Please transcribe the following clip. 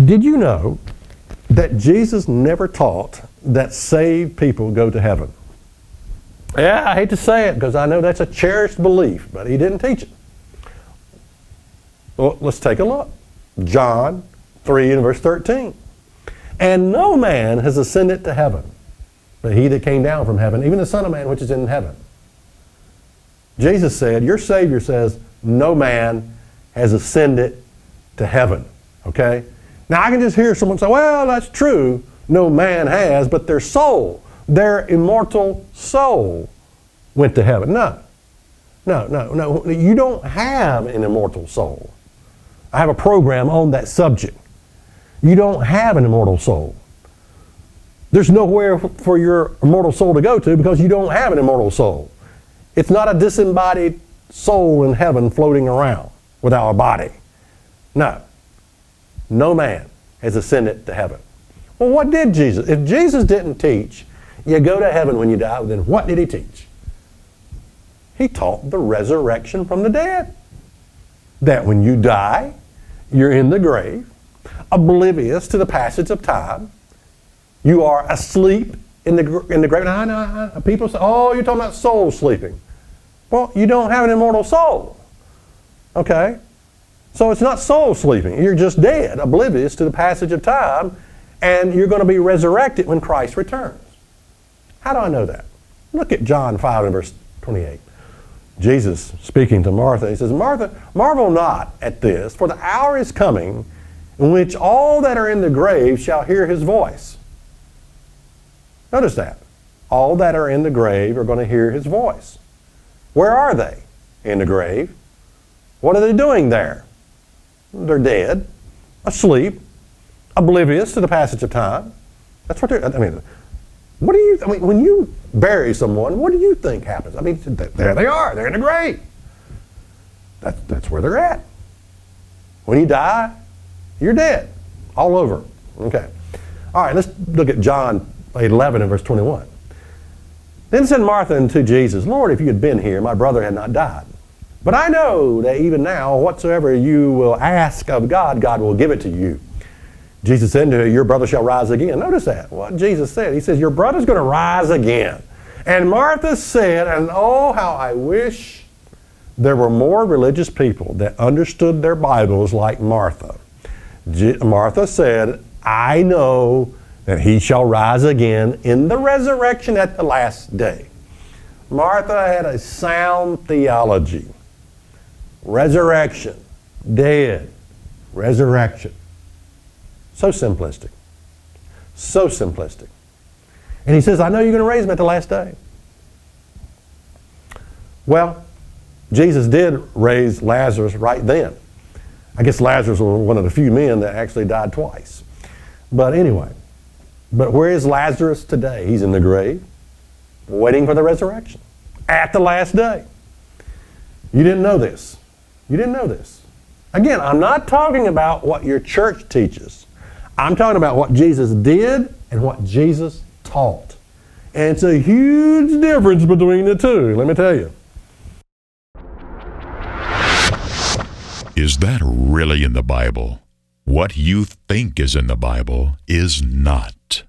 Did you know that Jesus never taught that saved people go to heaven? Yeah, I hate to say it because I know that's a cherished belief, but he didn't teach it. Well, let's take a look. John 3 and verse 13. And no man has ascended to heaven, but he that came down from heaven, even the Son of Man which is in heaven. Jesus said, your Savior says, no man has ascended to heaven. Okay? Now I can just hear someone say, well, that's true. No man has, but their soul, their immortal soul went to heaven. No. You don't have an immortal soul. I have a program on that subject. You don't have an immortal soul. There's nowhere for your immortal soul to go to because you don't have an immortal soul. It's not a disembodied soul in heaven floating around without a body. No. No man has ascended to heaven. Well, what did Jesus? If Jesus didn't teach, you go to heaven when you die, then what did he teach? He taught the resurrection from the dead. That when you die, you're in the grave, oblivious to the passage of time. You are asleep in the grave. Now, people say, oh, you're talking about soul sleeping. Well, you don't have an immortal soul. Okay? So it's not soul sleeping. You're just dead, oblivious to the passage of time, and you're going to be resurrected when Christ returns. How do I know that? Look at John 5 and verse 28. Jesus speaking to Martha, he says, Martha, marvel not at this, for the hour is coming in which all that are in the grave shall hear his voice. Notice that. All that are in the grave are going to hear his voice. Where are they? In the grave. What are they doing there? They're dead, asleep, oblivious to the passage of time. That's what they're, when you bury someone, what do you think happens? There they are. They're in the grave. That's where they're at. When you die, you're dead. All over. Okay. All right, let's look at John 11 and verse 21. Then said Martha unto Jesus, Lord, if you had been here, my brother had not died. But I know that even now, whatsoever you will ask of God, God will give it to you. Jesus said to her, your brother shall rise again. Notice that, what Jesus said. He says, your brother's going to rise again. And Martha said, and oh, how I wish there were more religious people that understood their Bibles like Martha. Martha said, I know that he shall rise again in the resurrection at the last day. Martha had a sound theology. Resurrection, dead, resurrection. So simplistic. So simplistic. And he says, I know you're going to raise him at the last day. Well, Jesus did raise Lazarus right then. I guess Lazarus was one of the few men that actually died twice. But anyway, but where is Lazarus today? He's in the grave, waiting for the resurrection at the last day. You didn't know this. You didn't know this. Again, I'm not talking about what your church teaches. I'm talking about what Jesus did and what Jesus taught. And it's a huge difference between the two, let me tell you. Is that really in the Bible? What you think is in the Bible is not.